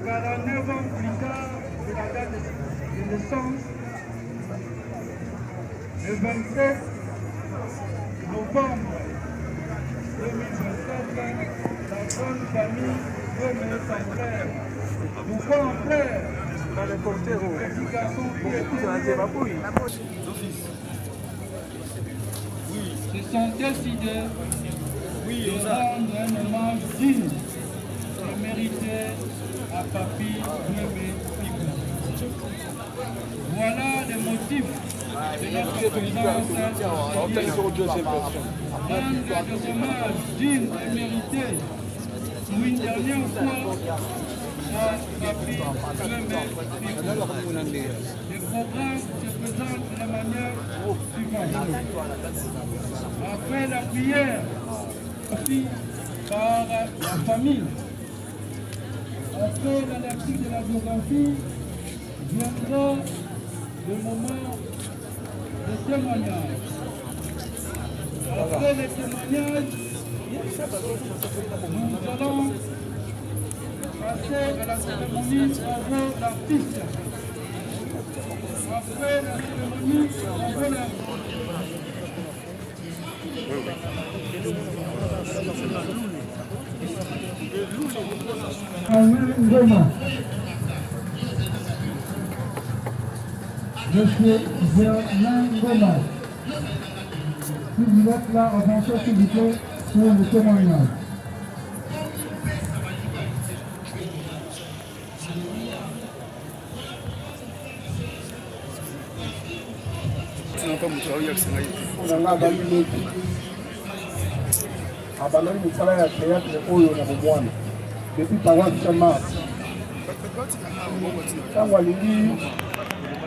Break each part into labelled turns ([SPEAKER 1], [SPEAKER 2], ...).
[SPEAKER 1] 49 ans plus tard de la date de naissance, le 27 novembre 2027, la bonne famille de mes frères, nous sommes frères, petit garçon qui est se sont décidés de rendre un hommage digne et mérité à Papi Bouébé Pico. Voilà les motifs de notre présence rendre des hommages dignes et mérités pour une dernière fois à Papi Bouébé Pico. Le programme se présente de la manière suivante. Après la prière par la famille, après la lecture de la biographie, viendra le moment de témoignage. Après les témoignages, nous allons passer à la cérémonie bravo l'artiste. Après la cérémonie bravo l'artiste.
[SPEAKER 2] Monsieur Germain Goma. Si vous êtes là, avancez s'il vous plaît pour le témoignage.
[SPEAKER 3] Abandonne le travail à théâtre oyo na bomwana depuis paroisse de mars. Quand on lit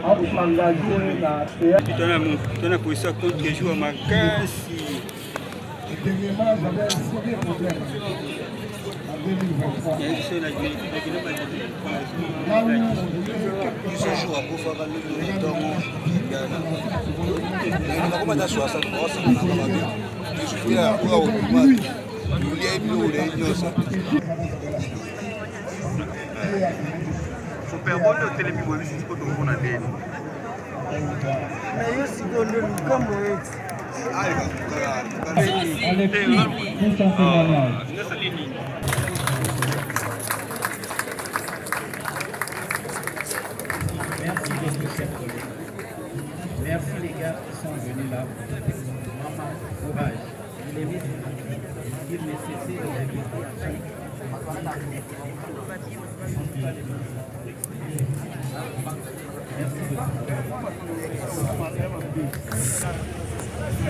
[SPEAKER 3] on s'engage na théâtre.
[SPEAKER 4] Tuna position contre que joue ma casse.
[SPEAKER 3] Dernièrement, j'avais un sérieux problème. En 2023.
[SPEAKER 4] Ce jour à Koufara, le super bon le téléphone juste pour ton phone à l'aide.
[SPEAKER 3] Mais aussi comme
[SPEAKER 1] Merci beaucoup, chers collègues. Merci les gars qui sont venus là. Maman, courage. Il est nécessaire de répéter à chaque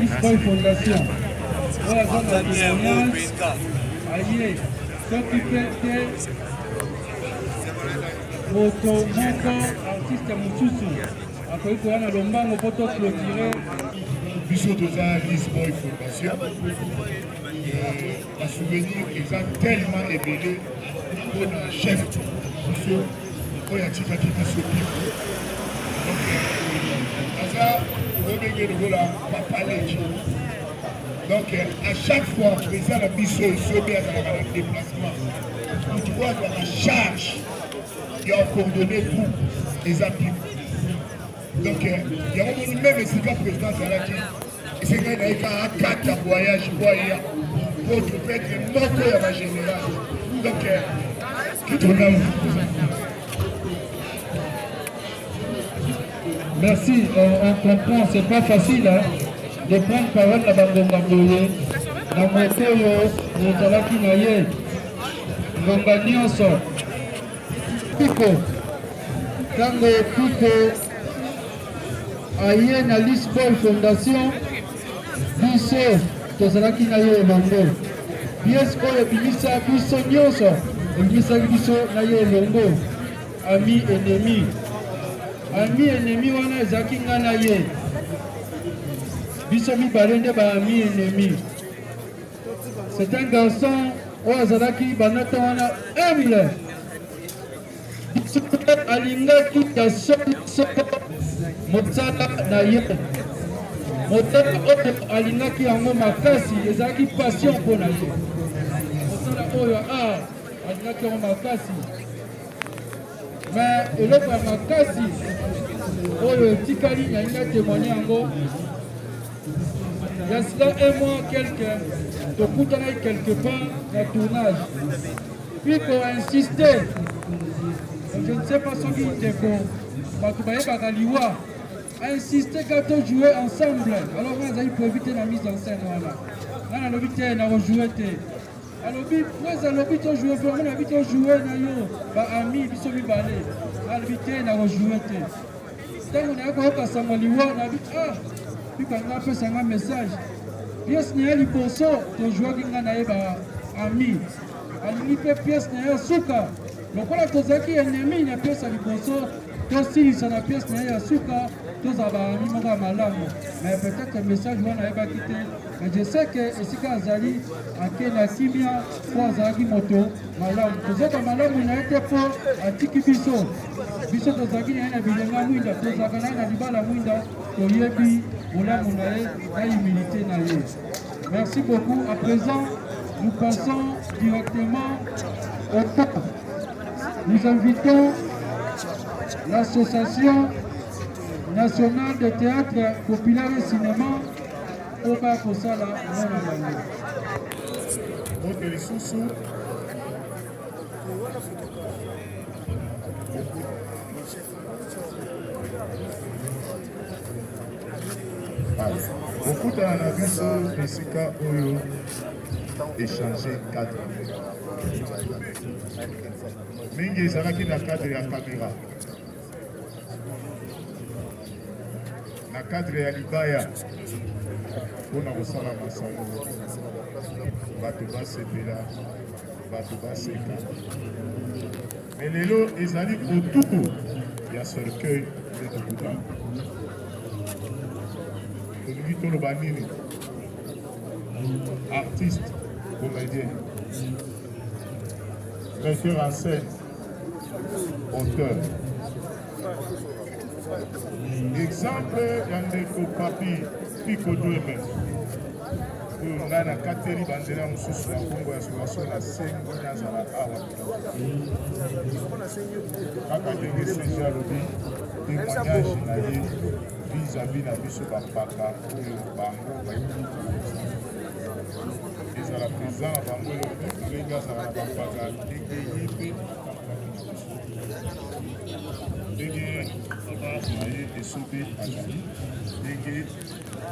[SPEAKER 2] Lisboy Fondation. Aïe, s'occuper de Moto artiste Moussousou. Après, il faut aller à Lombango pour clôturer.
[SPEAKER 3] Biso toza Lisboy Fondation. La souvenir qu'ils ont tellement ébélé pour le chef Biso, pour y attirer qui Biso Pico. Donc, ça, on va dire que papa Léji. Donc, à chaque fois, le président de Biso est sauvé à travers le déplacement. Tu vois, dans la charge, il y a coordonné tout les appuis. Donc, il y a même ici le président Zalaki. Et c'est qu'il y a un cadre de voyage pour être moto à la générale. Donc, qui tourne là.
[SPEAKER 2] Merci, on comprend, c'est pas facile hein, de prendre parole à Bangongamboye. Dans mon toyo, nous allons qui naïe. Ngonga nyonso. Pico. Tango Pico. Aïe na Lisboy Fondation. Biso. Tozalaki naïe elongo. Pièce oyo bilisa biso nyonso. Bilisa biso naïe elongo. Ami ennemi. ami ennemi wana ezalaki nga na ye biso mibale nde baami ennemi. C'est un garçon oyo azalaki banata wana humble biso alingaki ya soko mosala na ye mosala oyo alingaki yango makasi ezalaki passion mpo na ye mosala oyo alingaki yango makasi mais eloko ya makasi oyo etikali nalinga témoigner yango ya cela un mois quelque tokutanaki quelque part na tournage puis koinsister je ne sais pas soki ndeko bato bayebaka liwa ainsister ka tojouer ensemble alors nga azali profite na mise en scène wana nga nalobi te na kojoue te alobi mwese alobi tojoue vraimen nabi tojoue na yo baami biso mibale alobi te na kojoue te ntango naya koyoka sango liwa nabi pikanga apesanga message pièce na ye liboso tozwaki nga na ye baami alingi mpe pièce na ye suka lokola tozalaki ennemi na pièce ya liboso tosilisa na pièce na ye ya suka tozala baami moko ya malamu mais peut-être message wana ayebaki te mais je sais que esika azali ake na kimia po azalaki moto malamu tozoka malamu na ye te mpo atiki biso tozalaki na ye na bilenga mwinda tozalaka na ye na libala mwinda toyebi bolamu na ye na humilité na ye. Merci beaucoup. À présent, nous passons directement au temps. Nous invitons l'Association nationale de théâtre populaire et cinéma au Bakosala Monagano.
[SPEAKER 3] okutana na biso esika oyo échanger cadre mingi ezalaki na cadre ya caméra na cadre ya libaya mpona kosala masano bato basepela bato baseka me lelo ezali autour ya cercueil nde tokutana tolingi toloba nini artiste comédien metteur en scène auteur exemple ya ndeko papi piko dwebe oyo ngai nakateli banzela mosusu ya kongo ya association na sengi nazala awa kaka ndenge sengi alobi témoignage na ye vis-à-vis na biso bampaka oyo bango ezala président na bango ndenge azala na bampaka ndenge ye mpe ndenge na ye esobe azali ndenge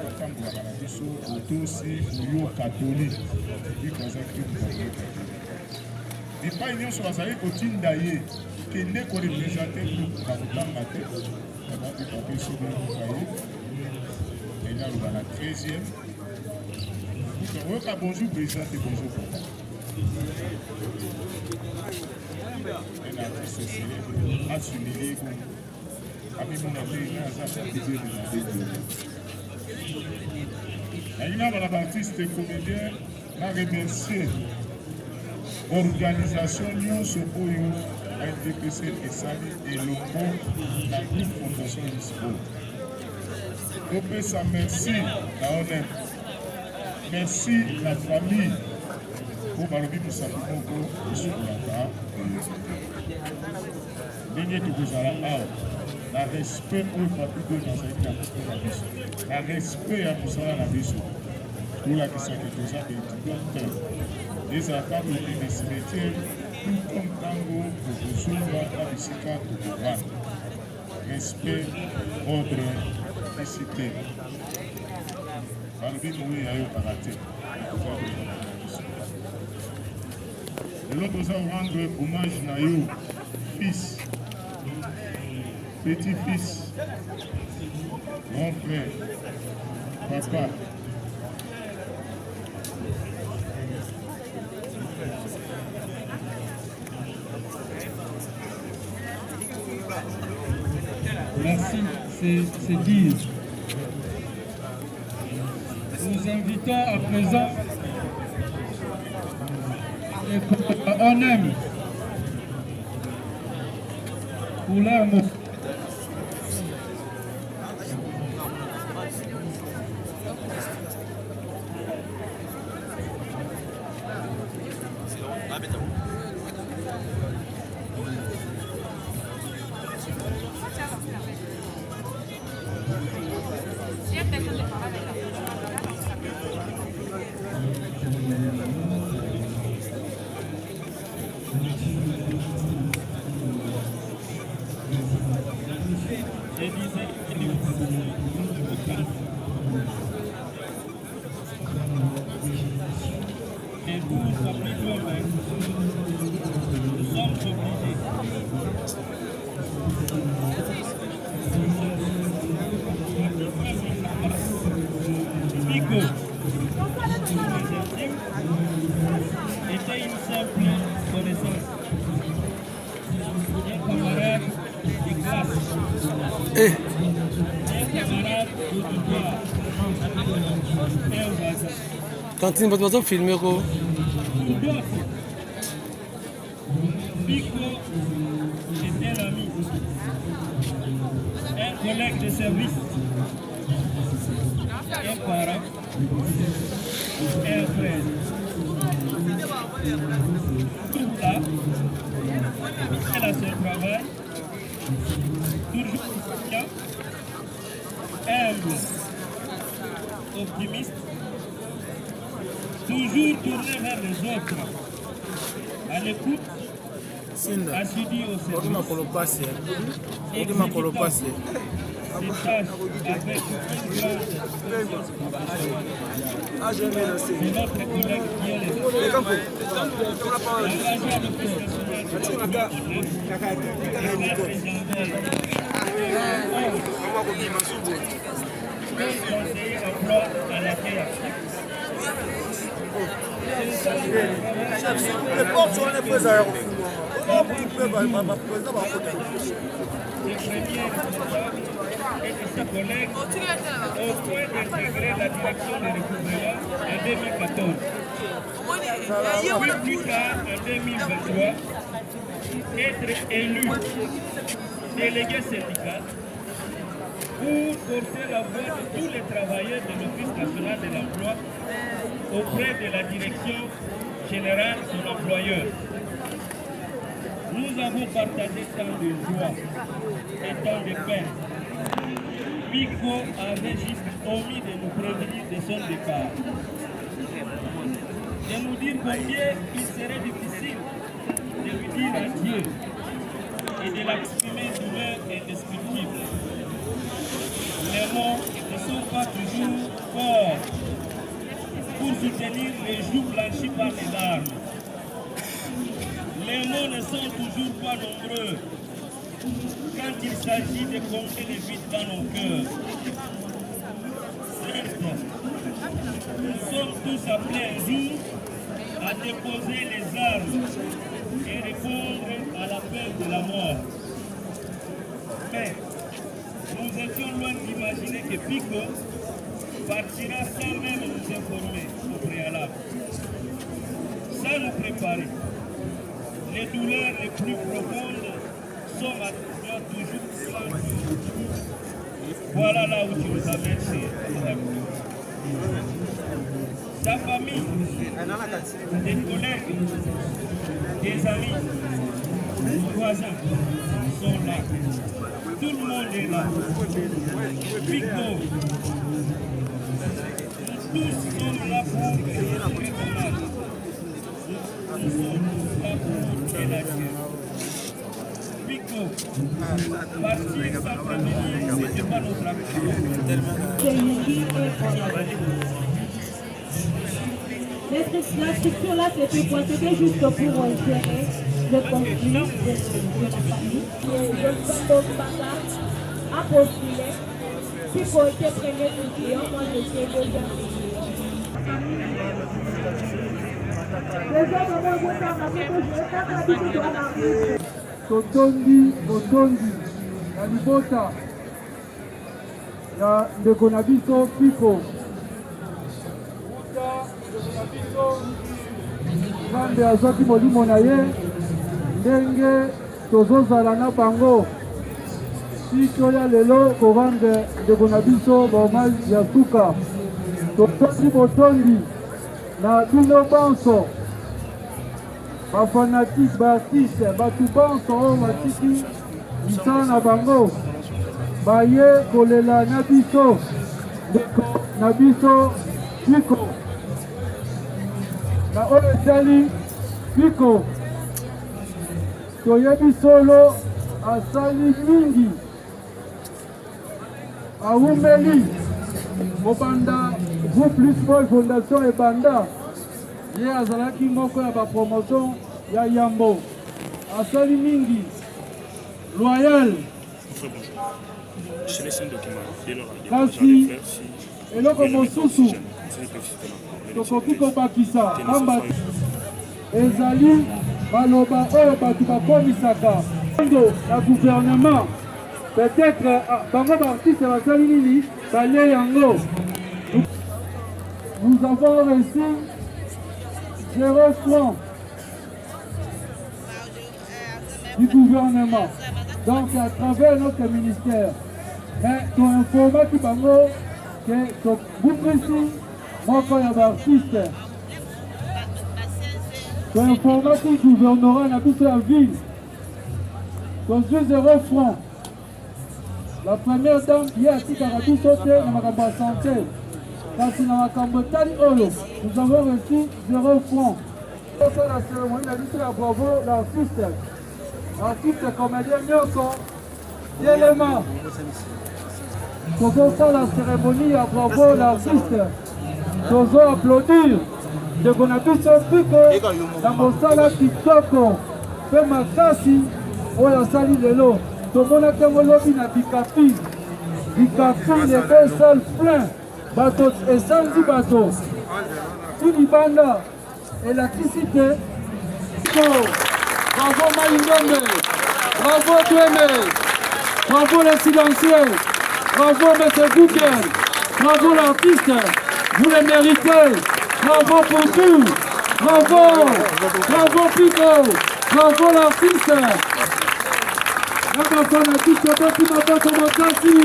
[SPEAKER 3] atambolaka na biso otosi oyo katolike bikozaki bipai nyonso bazali kotinda ye kende korepresente groupe na kotanga te abaki papier sobe okaye ene aloba na 13e oyoka bonjour président te bonjour papa ene akisesele asumile bongo abimona te ene aza papier de Naïna la baptiste comédien n'a remercié l'organisation Nyonso Oyo a été PCL et Sali et le compte la groupe Fondation Lisbo. Donc ça merci la honnête. Merci la famille pour Balobi Moussafimoko sur la table. Dernier tout vous allez la respect au papier dans un la respect à Moussala la biso pour la question que ça est les attaques des cimetières tout comme tango pour Zumba la bisika pour respect ordre discipline Balobi Moui ayo karaté l'autre rendre hommage na yo fils petit-fils, grand frère, papa.
[SPEAKER 2] Merci, c'est dire. Nous invitons à présent on aime pour leur mot. Et pour s'appliquer nous sommes obligés. Pico était une simple connaissance. Un camarade de classe. Un camarade d'auditoire. Un voisin.
[SPEAKER 5] Tantine, votre filmer quoi?
[SPEAKER 2] Pico était un ami, un collègue de service, un parent, un frère. Tout là, elle a son travail, toujours confiant, humble, optimiste, toujours tourné vers les autres, à l'écoute, assidu au service, exécutant ses tâches avec une grande c'est notre collègue qui est conseiller emploi à la terre.
[SPEAKER 6] Les portes sont les préserves.
[SPEAKER 2] Le premier et de ses collègues au point d'intégrer la direction des recouvrements en 2014. Puis plus tard, en 2023, être élu délégué syndical pour porter la voix de tous les travailleurs de l'Office national de l'emploi auprès de la direction générale de l'employeur. Nous avons partagé tant de joie et tant de peine. Pico avait juste omis de nous prévenir de son départ. De nous dire combien il serait difficile de lui dire adieu et de l'exprimer douleur indescriptible. Les mots ne sont pas toujours forts pour soutenir les joues blanchies par les larmes. Les mots ne sont toujours pas nombreux quand il s'agit de combler les vides dans nos cœurs. Certes, nous sommes tous appelés un jour à déposer les armes et répondre à l'appel de la mort. Mais nous étions loin d'imaginer que Pico partira sans même nous informer au préalable, sans nous préparer. Les douleurs les plus profondes sont maintenant toujours blanches. Voilà là où tu nous amènes, ses amis. Sa famille, des collègues, des amis, des voisins sont là. Tout le monde est là. Pico, nous tous sommes là pour créer la préparation. Nous sommes là pour créer la guerre. Pico, partir sans prévenir, ce n'est pas notre action.
[SPEAKER 7] La structure là, c'était quoi? C'était juste pour gérer le conflit de la famille. Le papa a postulé. Pico était premier étudiant, moi j'étais deuxième étudiant.
[SPEAKER 2] Totondi, Botondi, Nalibota. ya ndeko na biso Piko. Nzambe azwaki molimo na ye ndenge tozozala na bango sikoya lelo kovande ndeko na biso bahommage ya suka totondi botondi na bino bonso bafanatike baartiste bato bonso oyo batiki misala na bango baye kolela na biso ndeko na biso Piko na oyo etali Piko toyebi solo asali mingi awumeli kobanda groupe Lisboy Fondation ebanda ye azalaki moko ya bapromotion ya Yambo asali mingi loyal kasi eloko mosusu tokoki kobakisa pamba ezali baloba oyo bato bakomisaka ndo na gouvernement peut-être bango baartiste basali nini balie yango. Nous avons reçu 0 francs du gouvernement, donc à travers notre ministère. Mais tu informes qui bango que vous précis moko ya baartiste. Tu informes qui gouverneura na biso ya ville. Donc 0 francs. La première dame hier a dit à biso te na makambo ya santé. Kasi na makambo tali oyo nous avons reçu 0 francs. Pour la cérémonie la biso ya bravo l'artiste. Artiste comédien nyonso yelema. Pour la cérémonie ya bravo l'artiste. Tozo applaudir ndeko na biso Piko na mosala kitoko mpe makasi oyo asali lelo. Tomonaki yango lobi na bikapi lebe sale plein bato esanzi bato ti libanda elakisi te. Bravo Malindombe, bravo Tweme, bravo les silencieux, bravo M. Google, bravo l'artiste, vous le méritez, bravo pour tout, bravo, bravo Piko, bravo l'artiste. Naka fanatique tobeti maboko makasi,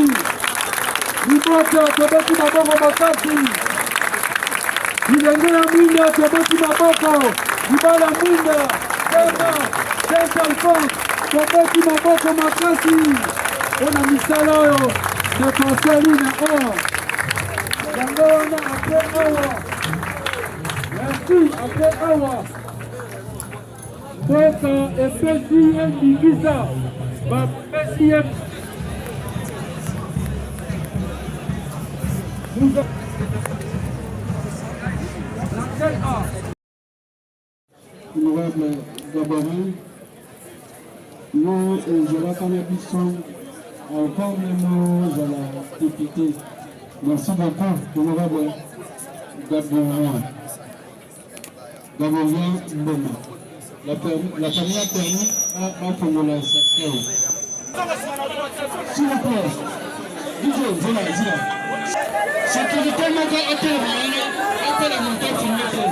[SPEAKER 2] libota tobeti maboko makasi, bilenge ya mwinda tobeti maboko, libala mwinda, tema, Saint Alphonse tobeti maboko makasi, ona misala oyo tokosali na or. Yango wana apres awa, merci apres awa, mboka epesi ye ndingisa. Honorable Gabarin, nous Zéla Kanabisson, encore nous à la députée. Merci beaucoup, honorable Gabarin. Gabarin Mboma. La famille a permis à Fongola Sacré. S'il vous plaît, dis-le, dis-le. Sécurité, mon gars, appelle la montagne, s'il vous plaît.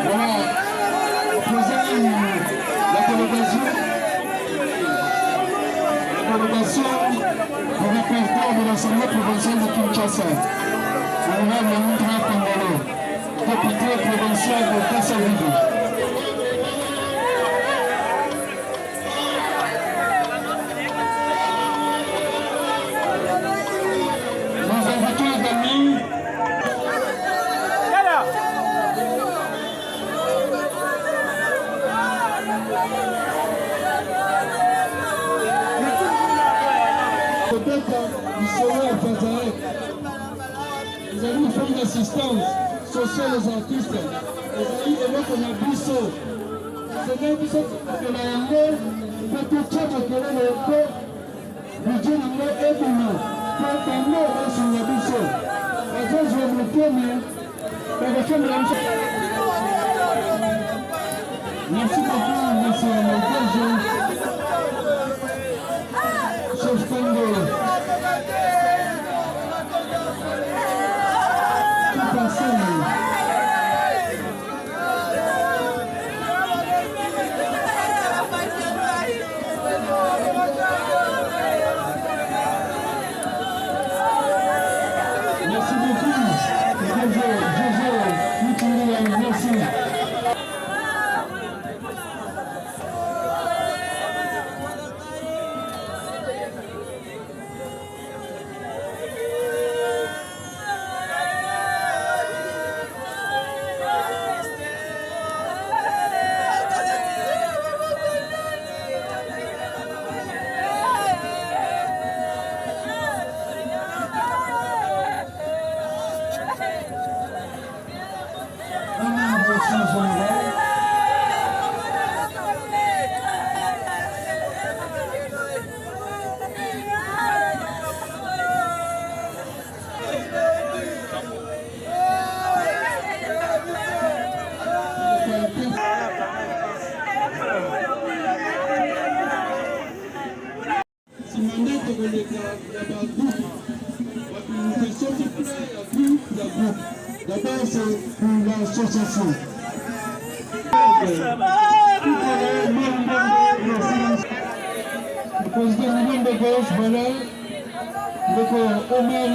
[SPEAKER 2] Voilà, présent la délégation du répertoire de l'Assemblée provinciale de Kinshasa. Honorable Moundra Pangolo, député provincial de Kassavide. Nous avons une forme d'assistance sociale aux artistes. Et qu'on a Bissot. C'est même Bissot de la Yango, pour tout ça, pour que le corps, le Dieu n'a pas aidé nous. Pour que nous, sur la Bissot. Et ça, je vais me tourner. Merci beaucoup, monsieur. D'abord, c'est pour l'association. Le président William de Gauche, voilà. Donc, Omar,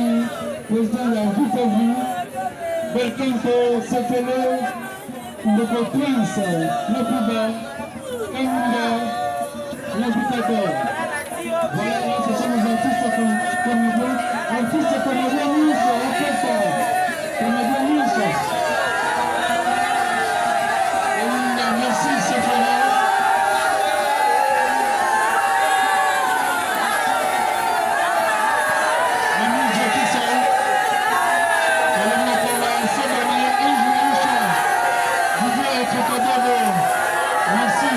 [SPEAKER 2] président de la Vue, Belcanto, Sekele, le Prince, le Pouba, Kamunda, l'habitateur. Voilà, là, ce sont les artistes comédiens. Artistes comédiens, orchestre, comédiens, merci, Sekele. Merci.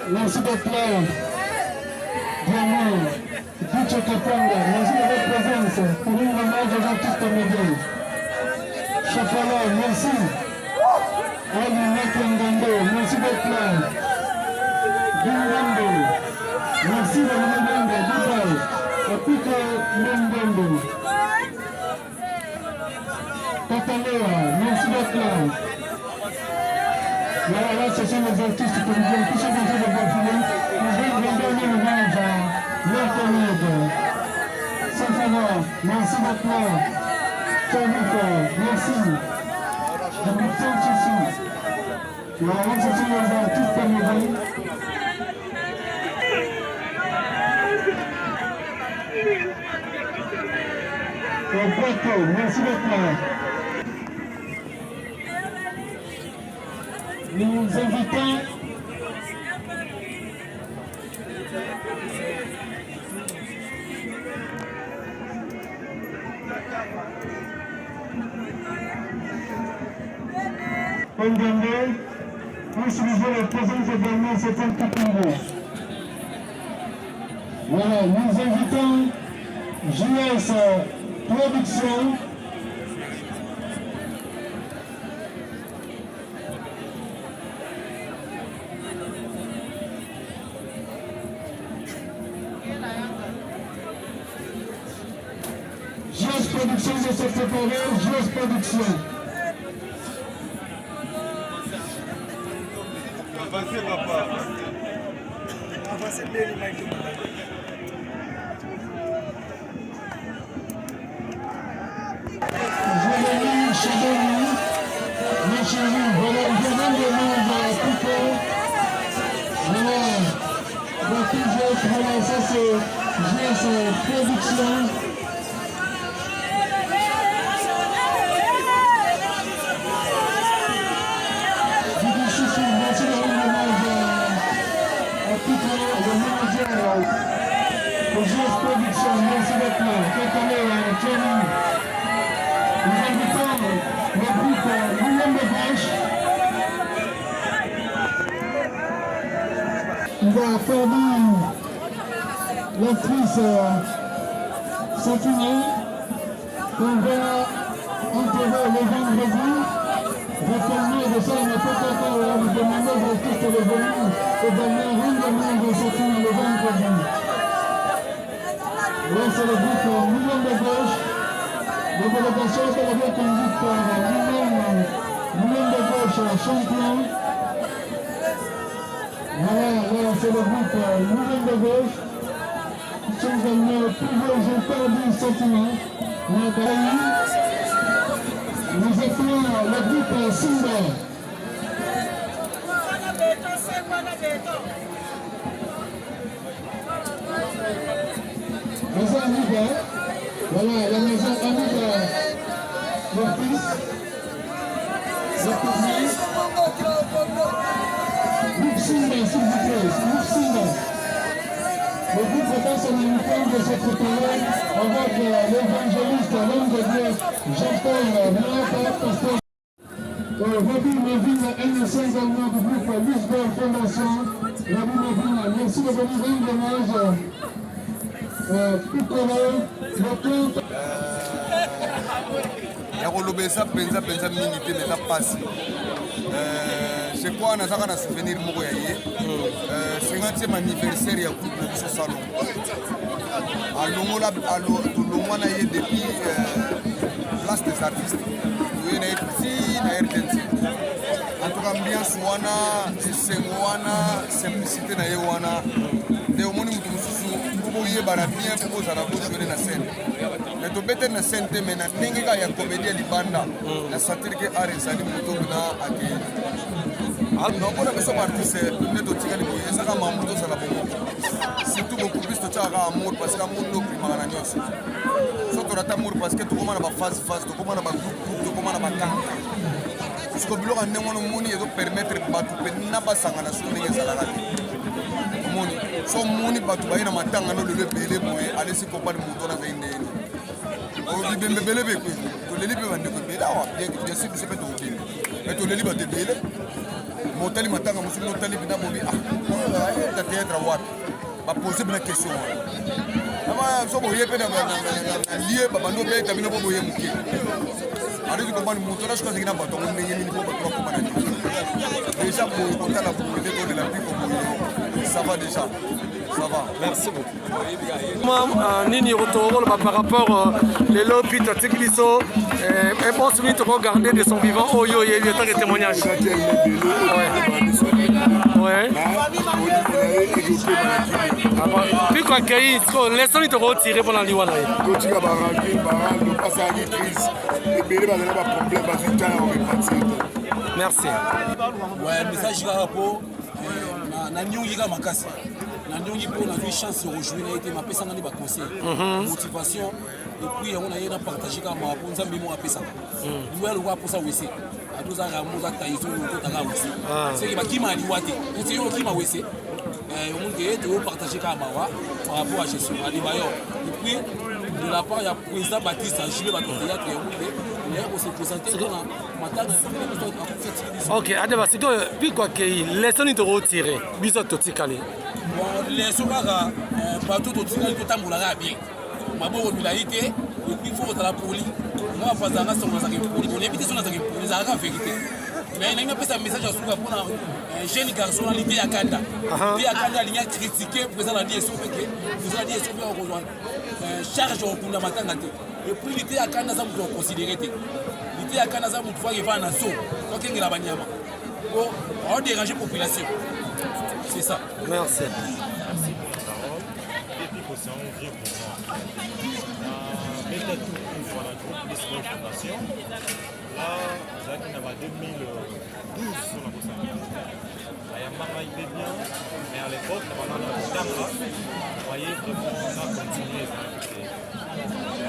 [SPEAKER 2] Merci d'être là. Vraiment, Dieu Kapanga, merci de votre présence pour une hommage aux artistes comédiens. Chapala, merci. Ali Nakangando, merci d'être là. Dingando, merci de Mangando, Dubai, Apika Mangando. Tataloa, merci d'être là. Voilà, là, ce sont les artistes comédiens qui sont venus de Bafoué. Nous allons donner l'hommage à leurs collègues. Safara, merci d'être là. Tamika, merci. Je vous sens ici. Voilà, là, ce sont les artistes comédiens. Roberto, merci d'être là. Nous invitons Pondembe pour soulever la présence également de certains Congo. Voilà, nous invitons JS Production. JS Production de se préparer, JS Production.
[SPEAKER 4] Avancez, papa.
[SPEAKER 6] Avancez bien, les mecs.
[SPEAKER 2] Joëlie, Chaboni, mes chéris, voilà, je donne le nom à Pico. Voilà, donc voilà, ça c'est JS Production. Merci de rendre hommage à Pico, le manager de JS Production. Merci d'être là. Quelqu'un Johnny. Nous invitons le groupe William de Gauche. On va accorder l'actrice Saint-Denis qu'on va enterrer le vendredi. Retenir de ça, il ne peut pas nous demander aux artistes de venir également rendre hommage à Saint-Denis le vendredi. Là, c'est le groupe Moulin de Gauche. La délégation est conduite par Moulin de Gauche champion. Voilà, là, c'est le groupe Moulin de Gauche. Nous sommes venus plusieurs jours perdus Saint-Denis. Nous appelons le groupe Simba. Maison Amiga, voilà la maison Amiga, leur fils, leur cousin. Groupe Simba, s'il vous plaît, groupe Simba. Le groupe passe en même temps de se préparer avec l'évangéliste, l'homme de Dieu, Jean-Paul Mlaka, pasteur. Rabbi Mevin, NSC également du groupe Lisbonne Fondation. Rabbi Mevin, merci de venir rendre hommage. Tout à l'heure, le compte.
[SPEAKER 8] Yakolobesa penza mingi te meza pasi. Je crois que nous avons un souvenir de 50e anniversaire du groupe de ce salon. Depuis place des artistes. Nous avons ici na RTNC. En tout cas, ambiance wana, wana, simplicité na wana. De au monde mutu mususu, pour y bara bien pour ça la jouer na scène. Mais to better na scène te mena ndenge ka ya comédie libanda. Na satire que arezali mutu na ake. Non, pour les artistes, nous ne sommes pas surtout beaucoup plus de amour parce que l'amour est le plus important. Surtout l'amour parce que tout le monde a phase, tout le monde a groupe, tout le monde a gang. Parce que le bureau a permettre de battre les salariés. So moni batu baina matanga no lele bele boye ale si ko bali muto na vende o libembe bele be ko to lele be bande ko bela wa bien que c'est pas tout bien mais to lele ba de bele motali matanga musu motali bina bobi ah ta théâtre wa ba poser une question ama so boye pe na lié ba bando be tamino bo boye muke ale ko bali muto na shika zingina bato ko nyenye ni bo ba ko ba na déjà pour compter la propriété de la vie ça va déjà. Ça va.
[SPEAKER 5] Merci beaucoup. Nini Rotoro par rapport les lobbies de Tikliso et bon celui de regarder de son vivant oh yo il y a des témoignages. Ouais. Puis quoi qu'il laissons-lui te retirer pendant l'Iwana. Merci.
[SPEAKER 9] Ouais, message rapport. Nanyongi ka makasi nanyongi po na vie chance de rejoindre été ma pesa ngani ba conseil motivation et puis on a yena partager ka ma po nzambi mo apesa lui le pour ça aussi a tous a ramoza taizo ko taka aussi c'est que ba kima liwate ko ti yo kima wese on ngi to partager ka mawa par rapport à Jésus ali bayo et puis de la part ya président Baptiste Angile ba théâtre et on s'est présenté dans matana.
[SPEAKER 5] Ok, adeba c'est que puis quoi que laissons-nous te retirer biso totikali
[SPEAKER 9] bon laissons kaka bateau totikali to tambola bien maboko milaité et puis faut la poli moi fazanga songa za poli on évite songa za poli za vérité mais il y a un message à souka pour un jeune garçon l'idée ya kanda l'idée ya kanda linya critiquer président la DSO que président la DSO peut rejoindre charge au kunda matanga et puis l'idée ya kanda ça vous considérer l'idée ya kanda ça vous voir il va na so donc il la banyama pour déranger la population c'est ça.
[SPEAKER 5] Merci.
[SPEAKER 10] Là, Jacques n'a pas 2012 sur la bourse. Il y a Mama il est bien, mais à l'époque, on a un Tanga. Vous voyez, vraiment, on a continué.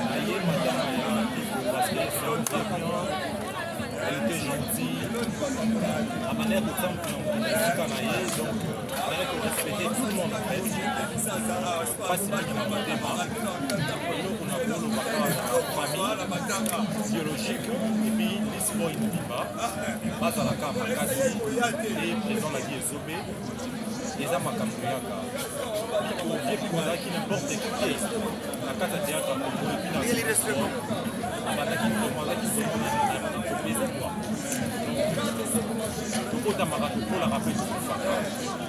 [SPEAKER 10] Aïe, madame, parce que c'est un très bien, elle était gentille. La manière de faire, on a donc, on a respecté tout le monde en fait. Pas si bien qu'on a démarré. On a pour le famille biologique et puis l'histoire il ne dit pas à la carte et présent la vie est sauvée eza makambo yaka kozalaki n'importe qui na kati ya théâtre ya Congo epi abandaki kopesa kwa tokotamaka tokolaka mpe tokufaka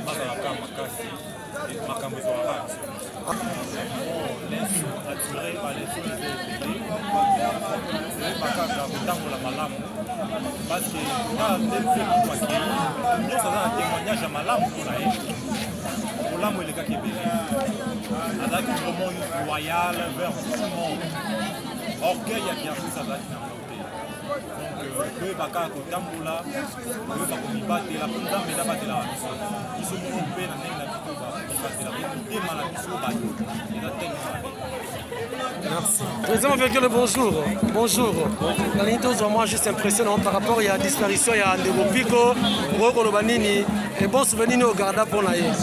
[SPEAKER 10] bazalaka makasi makambo ezalaka leso attiré baleso eza ebele bakaka kotambola malamu parce que nga ndemfe moto akei nyonso aza na témoignage ya malamu mpona ye malamu elekaki ebele azalaki vraiment loyal vers tout le monde orgueil ya biartis azalaki na mote donc koyeba kaka kotambola koyeba komibatela mpo nzambe eza batelaka biso biso moko mpe na ndenge na biso batelaka motema na biso bato eza tenge mabe.
[SPEAKER 5] Merci. Président Vergueule, bonjour. Bonjour. La ligne de moi juste impressionnant par rapport à la disparition, il y a Ndego Pico, Roko Lobanini, et bon souvenir au Garda pour la
[SPEAKER 11] bon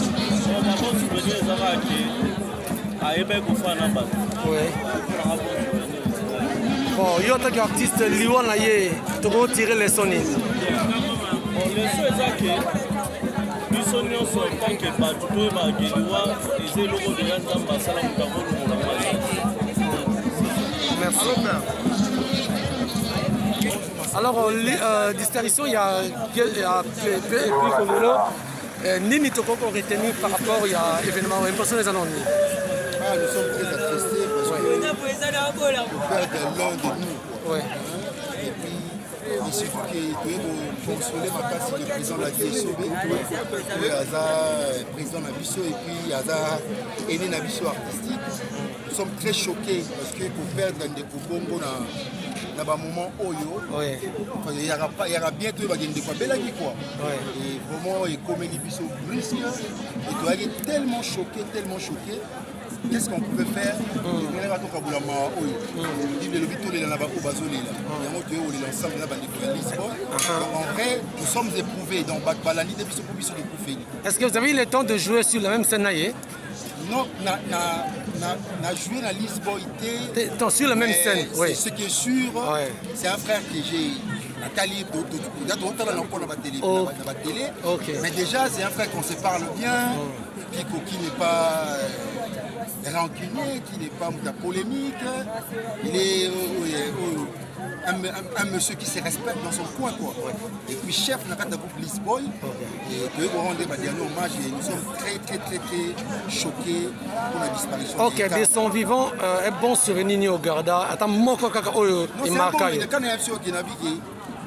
[SPEAKER 11] souvenir, ça va à Ebe Koufana.
[SPEAKER 5] Oui. Bon, il y a un artiste, Liwan Aye, tu peux tirer les sonnets.
[SPEAKER 11] Bon, les sons, c'est que nous sommes en tant que bateau, et c'est le mot de l'Anzamba, ça l'a
[SPEAKER 5] Merci. Alors, disparition, il y a Nini Toko qu'on retenue par rapport à l'événement, impression des anonymes.
[SPEAKER 12] Nous sommes très attristés parce que nous perdons l'un de nous.
[SPEAKER 5] Ouais.
[SPEAKER 12] Et puis, il suffit que nous consoler ma place le président de la DSOB, le président Nabiso et puis Aza Aîné Nabiso artistique. Nous sommes très choqués parce que pour perdre un des Bongo dans un moment Oyo, il y aura bientôt des quoi. Et vraiment, il comme des biso brusques. Et tu es tellement choqué. Qu'est-ce qu'on pouvait faire? En vrai, nous sommes éprouvés.
[SPEAKER 5] Est-ce que vous avez eu le temps de jouer sur la même scène?
[SPEAKER 12] Non, on a joué dans Lisboa.
[SPEAKER 5] Sur la même scène, oui.
[SPEAKER 12] Ce qui est sûr, c'est un frère que j'ai. Nathalie, mais déjà, c'est un frère qu'on se parle bien, Pico qui n'est pas rancunier, qui n'est pas polémique. Il est un monsieur qui se respecte dans son coin, quoi. Et puis chef de la groupe Lisboa. Et nous rendons un hommage et nous sommes très choqués pour la disparition.
[SPEAKER 5] Ok, des sons vivants, un bon souvenir au Garda. Attends, moi, quand il marque.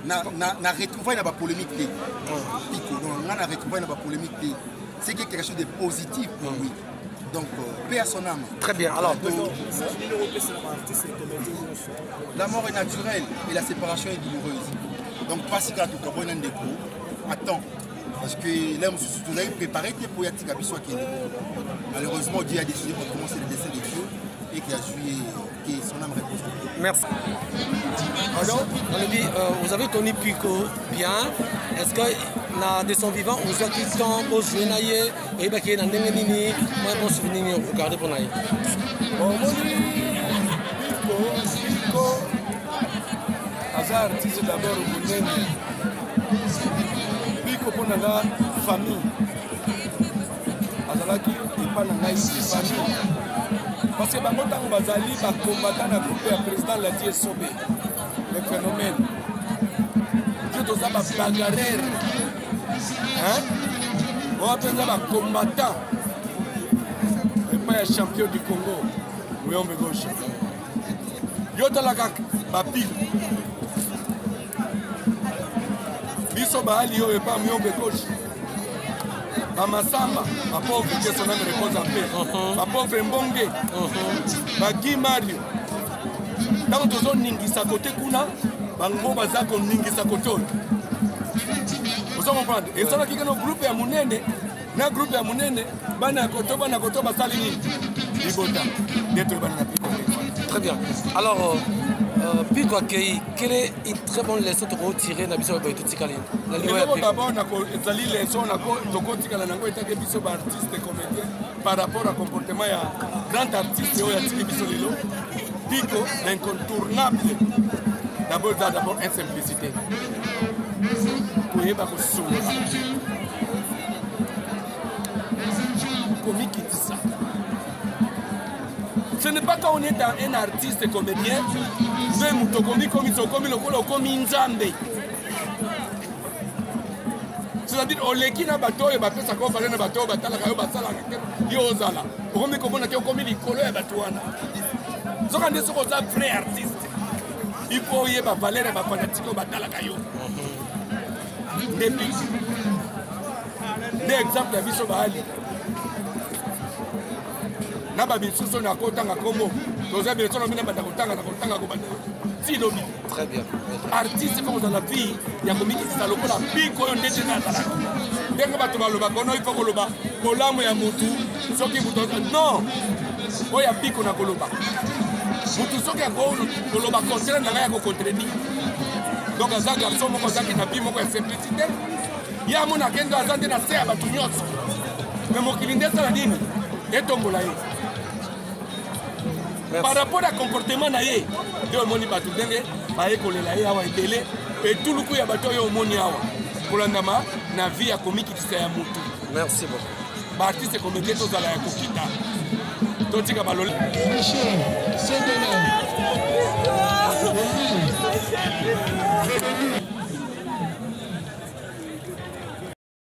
[SPEAKER 12] Na retrouvaille na ba polémique Pico donc na retrouvaille na ba polémique c'est quelque chose de positif pour lui donc paix à son âme.
[SPEAKER 5] Très bien. Alors
[SPEAKER 12] la mort est naturelle et la séparation est douloureuse donc pas si quand tu as un déco attends parce que là vous avez préparé pour y aller malheureusement Dieu a décidé pour commencer le décès de Dieu et qui a joué que son âme repose.
[SPEAKER 5] Merci. Alors, vous avez connu Pico bien. Est-ce que de son vivant, vous avez quitté au Junaye et qui est dans le Nini, moi bon souvenir au garder pour naïe.
[SPEAKER 6] Pico, hasard, c'est d'abord au Nini. Pico pour la famille. Azalaki et pas la famille. Parce que Bamotan Bazali va combattre dans le groupe du président de la DSOB. Le phénomène. Dieu doit avoir bagarre. On va appeler ça combattant. Et pas un champion du Congo. Oui, on me gauche. Yotalaka, Bapi. Biso Baali, yo et pas mieux me gauche. Masamba, ma pauvre que son âme repose en paix. Ma pauvre Mbonge, ma Guy Mario. Dans ton zone Ningisa côté Kuna, Bango Bazako Ningisa côté. Vous comprenez? Et ça, qui est un groupe à Mounene, un groupe à Mounene, Bana Koto, Basalini, Libota, d'être Banana.
[SPEAKER 5] Très bien. Alors, Pico Akei, quelle est une très bonne leçon de retirer dans Bisso Baïtoutikali?
[SPEAKER 6] D'abord, on a une leçon artiste comédien par rapport au comportement de grand artiste et Pico, l'incontournable. D'abord, une simplicité. komikitisa. Ce n'est pas quand on est un artiste comédien, mais muto komi lokolo komi nzambe. C'est-à-dire oleki na bato oyo bapesa ko bale na bato batalaka yo basalaka te yo ozala. Okomi komona te okomi likolo ya bato wana. Soka nde soko za vrai artiste. Il faut oyeba valeur ya bafanatike batalaka yo. Depuis. Nde exemple ya biso baali. Na babisuso na kotanga kombo toza bien sono mina banda kotanga ko banda si lobi
[SPEAKER 5] très bien
[SPEAKER 6] artiste comme dans la vie ya komiki sa lokola biko yo ndete na tala ndenga bato baloba kono ifo koloba kolamu ya mutu soki mutu non oya biko na koloba mutu soki ya koloba contraire na ya ko contredire donc aza garçon moko zaki na bi moko ya simplicité ya mona kendo azande na se ya bato nyonso mais mokili nde sala nini etombola ye. Par rapport à comportement na ye, de omoni batu ndenge baye kolela ye awa ebele pe tuluku ya bato yo omoni awa kolandama na vie ya komiki kisa ya mutu.
[SPEAKER 5] Merci beaucoup.
[SPEAKER 6] Ba artiste comédien tozala ya kokita. Totika balole.
[SPEAKER 2] Monsieur, c'est